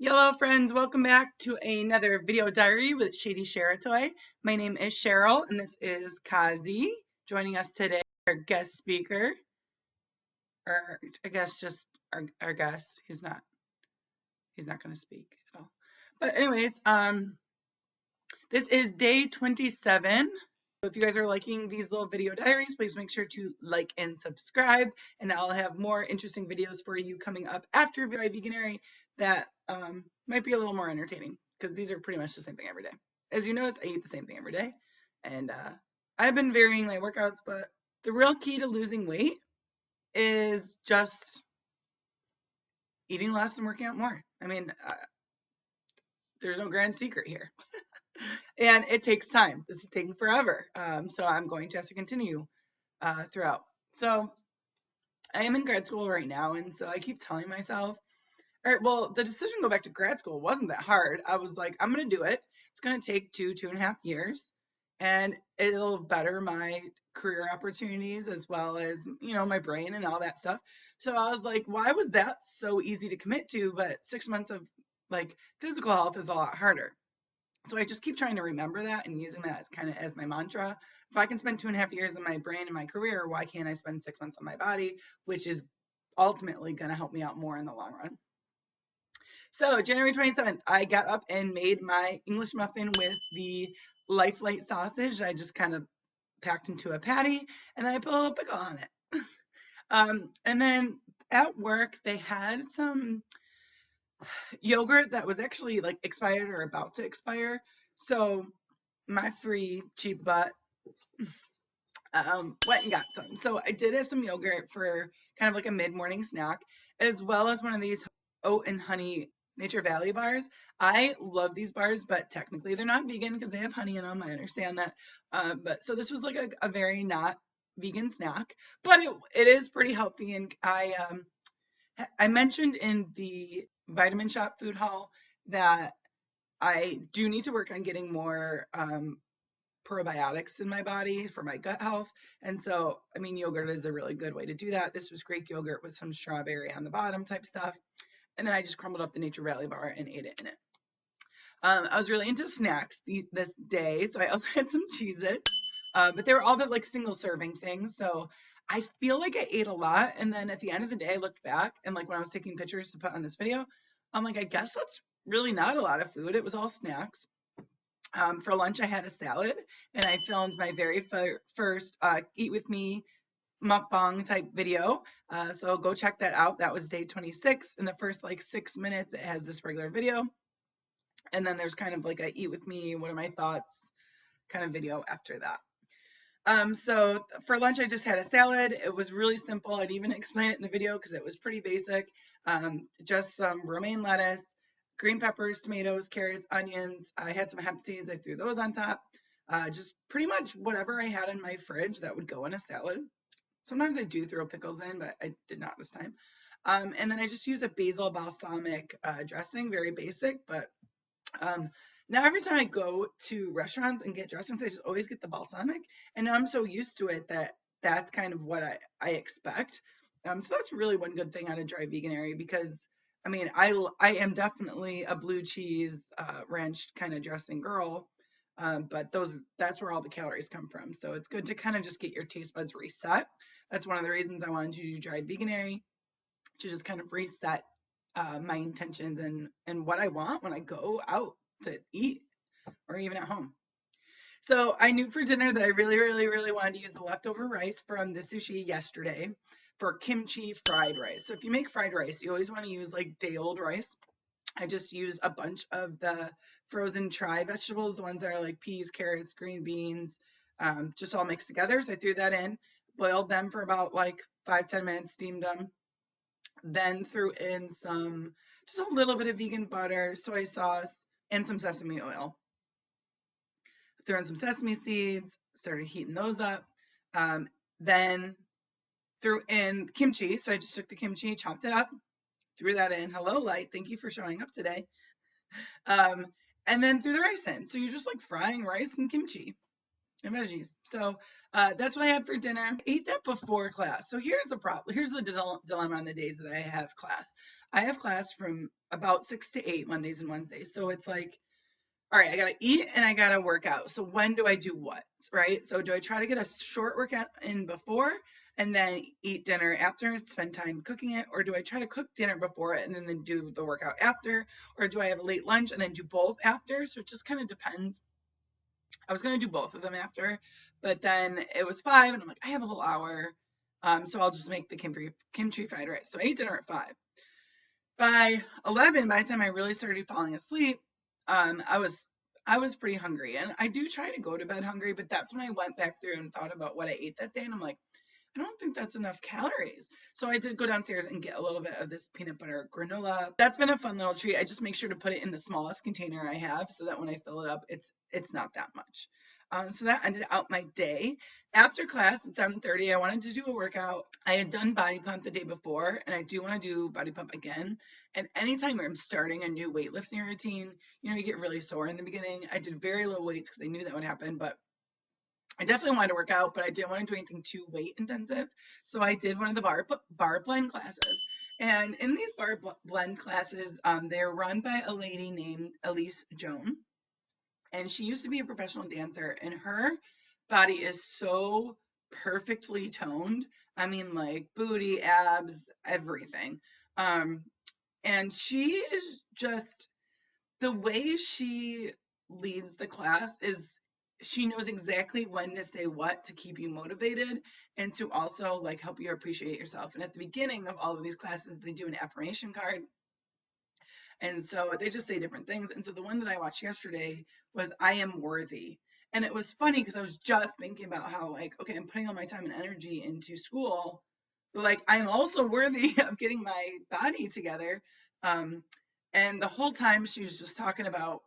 Hello friends, welcome back to another video diary with Shady Sharatoy. My name is Cheryl and this is Kazi joining us today, our guest speaker, or I guess just our guest. He's not going to speak at all. But anyways, this is day 27. So if you guys are liking these little video diaries, please make sure to like and subscribe, and I'll have more interesting videos for you coming up after Veganuary that might be a little more entertaining because these are pretty much the same thing every day. As you notice, I eat the same thing every day, and I've been varying my workouts, but the real key to losing weight is just eating less and working out more. I mean, there's no grand secret here. And it takes time. This is taking forever. So I'm going to have to continue throughout. So I am in grad school right now, and so I keep telling myself, all right, well, the decision to go back to grad school wasn't that hard. I was like, I'm going to do it. It's going to take 2.5 years, and it'll better my career opportunities as well as, my brain and all that stuff. So I was like, why was that so easy to commit to? But 6 months of like physical health is a lot harder. So I just keep trying to remember that and using that kind of as my mantra. If I can spend 2.5 years in my brain and my career, why can't I spend 6 months on my body, which is ultimately going to help me out more in the long run. So January 27th, I got up and made my English muffin with the Life Light sausage. I just kind of packed into a patty, and then I put a little pickle on it. And then at work, they had some yogurt that was actually like expired or about to expire. So my free cheap butt went and got some. So I did have some yogurt for kind of like a mid-morning snack, as well as one of these oat and honey Nature Valley bars. I love these bars, but technically they're not vegan because they have honey in them. I understand that. But so this was like a very not vegan snack, but it is pretty healthy. And I mentioned in the Vitamin Shop food haul that I do need to work on getting more probiotics in my body for my gut health. And so, I mean, yogurt is a really good way to do that. This was Greek yogurt with some strawberry on the bottom type stuff. And then I just crumbled up the Nature Valley bar and ate it in it. I was really into snacks this day. So I also had some Cheez-Its, but they were all the like single serving things. So I feel like I ate a lot. And then at the end of the day, I looked back and like when I was taking pictures to put on this video, I'm like, I guess that's really not a lot of food. It was all snacks. For lunch, I had a salad, and I filmed my very first Eat With Me mukbang type video. So go check that out. That was day 26. In the first like 6 minutes, it has this regular video. And then there's kind of like a Eat With Me, what are my thoughts kind of video after that. So for lunch, I just had a salad. It was really simple. I'd even explain it in the video because it was pretty basic. Just some romaine lettuce, green peppers, tomatoes, carrots, onions. I had some hemp seeds. I threw those on top. Just pretty much whatever I had in my fridge that would go in a salad. Sometimes I do throw pickles in, but I did not this time. And then I just use a basil balsamic dressing, very basic, but now every time I go to restaurants and get dressings, I just always get the balsamic, and now I'm so used to it that that's kind of what I expect. So that's really one good thing out of Dry Veganuary because I mean I am definitely a blue cheese ranch kind of dressing girl, but that's where all the calories come from. So it's good to kind of just get your taste buds reset. That's one of the reasons I wanted to do Dry Veganuary, to just kind of reset my intentions and what I want when I go out to eat or even at home. So I knew for dinner that I really, really, really wanted to use the leftover rice from the sushi yesterday for kimchi fried rice. So if you make fried rice, you always want to use like day-old rice. I just use a bunch of the frozen tri vegetables, the ones that are like peas, carrots, green beans, just all mixed together. So I threw that in, boiled them for about like 5-10 minutes, steamed them, then threw in just a little bit of vegan butter, soy sauce, and some sesame oil. Threw in some sesame seeds, started heating those up. Then threw in kimchi. So I just took the kimchi, chopped it up, threw that in. Hello, Light. Thank you for showing up today. And then threw the rice in. So you're just like frying rice and kimchi. and veggies. So that's what I had for dinner. I ate that before class. So here's the problem. Here's the dilemma on the days that I have class. I have class from about 6 to 8 Mondays and Wednesdays. So it's like, all right, I gotta eat and I gotta work out. So when do I do what, right? So do I try to get a short workout in before and then eat dinner after and spend time cooking it? Or do I try to cook dinner before it and then do the workout after? Or do I have a late lunch and then do both after? So it just kind of depends. I was gonna do both of them after, but then it was 5 and I'm like, I have a whole hour. So I'll just make the kimchi fried rice. So I ate dinner at 5. By 11, by the time I really started falling asleep, I was pretty hungry, and I do try to go to bed hungry, but that's when I went back through and thought about what I ate that day, and I'm like, I don't think that's enough calories. So I did go downstairs and get a little bit of this peanut butter granola. That's been a fun little treat. I just make sure to put it in the smallest container I have so that when I fill it up, it's not that much. So that ended out my day. After class at 7:30, I wanted to do a workout. I had done body pump the day before, and I do want to do body pump again. And anytime I'm starting a new weightlifting routine, you get really sore in the beginning. I did very low weights because I knew that would happen, but I definitely wanted to work out, but I didn't want to do anything too weight intensive. So I did one of the bar blend classes. And in these bar blend classes, they're run by a lady named Elise Joan. And she used to be a professional dancer, and her body is so perfectly toned. I mean, like booty, abs, everything. Um, and she is just the way she leads the class is she knows exactly when to say what to keep you motivated and to also like help you appreciate yourself. And at the beginning of all of these classes, they do an affirmation card. And so they just say different things. And so the one that I watched yesterday was I am worthy. And it was funny because I was just thinking about how, like, okay, I'm putting all my time and energy into school, but like I'm also worthy of getting my body together. Um, and the whole time she was just talking about,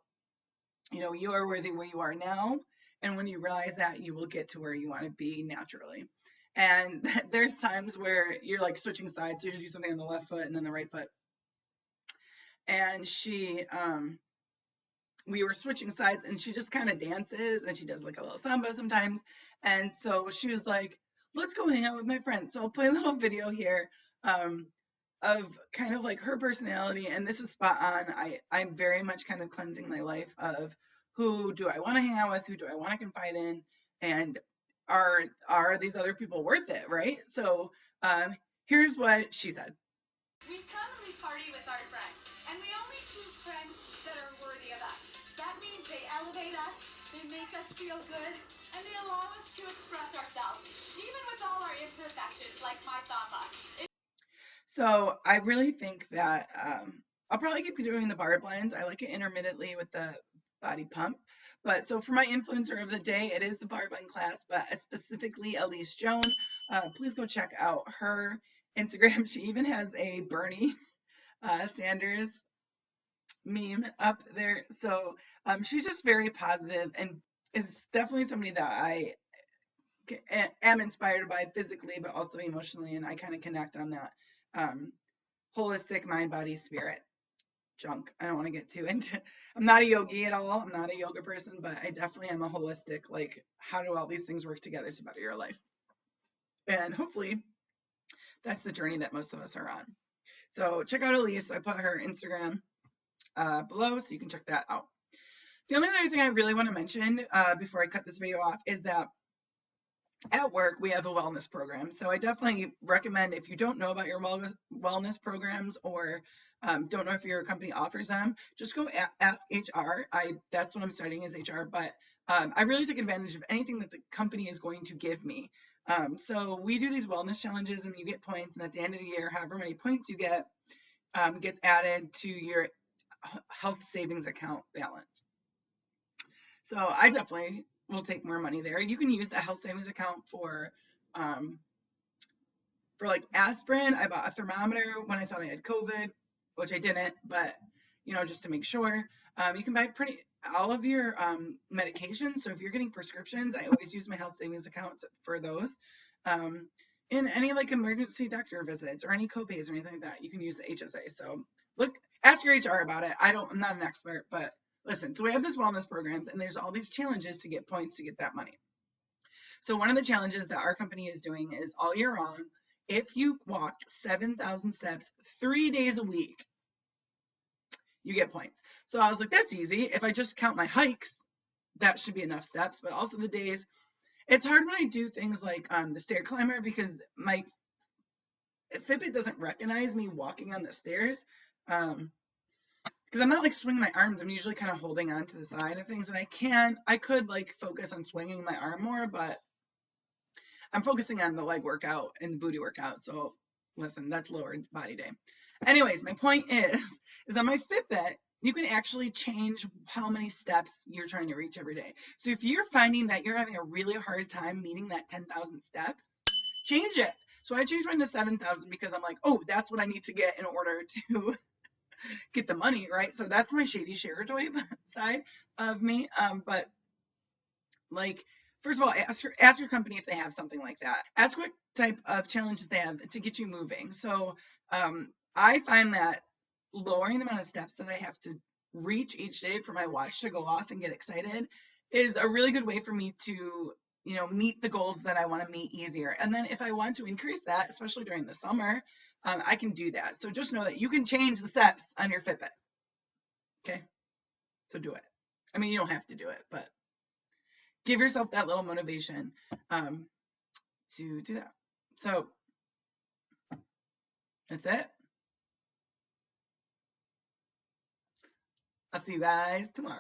you are worthy where you are now. And when you realize that, you will get to where you want to be naturally. And there's times where you're like switching sides. So you do something on the left foot and then the right foot. And we were switching sides and she just kind of dances and she does like a little samba sometimes. And so she was like, let's go hang out with my friends. So I'll play a little video here of kind of like her personality. And this is spot on. I'm very much kind of cleansing my life of who do I want to hang out with? Who do I want to confide in? And are these other people worth it? Right. So here's what she said. We come and we party with our friends, and we only choose friends that are worthy of us. That means they elevate us, they make us feel good, and they allow us to express ourselves, even with all our imperfections, like my samba. So I really think that I'll probably keep doing the bar blends. I like it intermittently with the body pump. But so for my influencer of the day, it is the bar blend class, but specifically Elise Joan. Please go check out her Instagram. She even has a Bernie Sanders meme up there. So she's just very positive and is definitely somebody that I am inspired by physically, but also emotionally. And I kind of connect on that holistic mind, body, spirit junk. I don't want to get too into. I'm not a yogi at all. I'm not a yoga person, but I definitely am a holistic. Like, how do all these things work together to better your life? And hopefully, that's the journey that most of us are on. So check out Elise. I put her Instagram below, so you can check that out. The only other thing I really want to mention before I cut this video off is that at work, we have a wellness program. So I definitely recommend if you don't know about your wellness programs or don't know if your company offers them, just go ask HR. That's what I'm studying is HR, but I really took advantage of anything that the company is going to give me. So we do these wellness challenges and you get points. And at the end of the year, however many points you get gets added to your health savings account balance. So I definitely will take more money there. You can use the health savings account for like aspirin. I bought a thermometer when I thought I had COVID, which I didn't, but just to make sure. You can buy all of your medications. So if you're getting prescriptions, I always use my health savings account for those. In any like emergency doctor visits or any copays or anything like that, you can use the HSA. So ask your HR about it. I'm not an expert, but listen, so we have these wellness programs and there's all these challenges to get points to get that money. So one of the challenges that our company is doing is all year long, if you walk 7,000 steps 3 days a week, you get points. So I was like, that's easy. If I just count my hikes, that should be enough steps, but also the days. It's hard when I do things like the stair climber because my Fitbit doesn't recognize me walking on the stairs. Because I'm not like swinging my arms. I'm usually kind of holding on to the side of things, and I could like focus on swinging my arm more, but I'm focusing on the leg workout and the booty workout. So listen, that's lower body day. Anyways, my point is on my Fitbit, you can actually change how many steps you're trying to reach every day. So if you're finding that you're having a really hard time meeting that 10,000 steps, change it. So I changed mine to 7,000 because I'm like, oh, that's what I need to get in order to get the money, right? So that's my shady share toy side of me. But like, first of all, ask your company if they have something like that. Ask what type of challenges they have to get you moving. So I find that lowering the amount of steps that I have to reach each day for my watch to go off and get excited is a really good way for me to, meet the goals that I want to meet easier. And then if I want to increase that, especially during the summer, I can do that. So just know that you can change the steps on your Fitbit. Okay. So do it. I mean, you don't have to do it, but give yourself that little motivation to do that. So that's it. I'll see you guys tomorrow.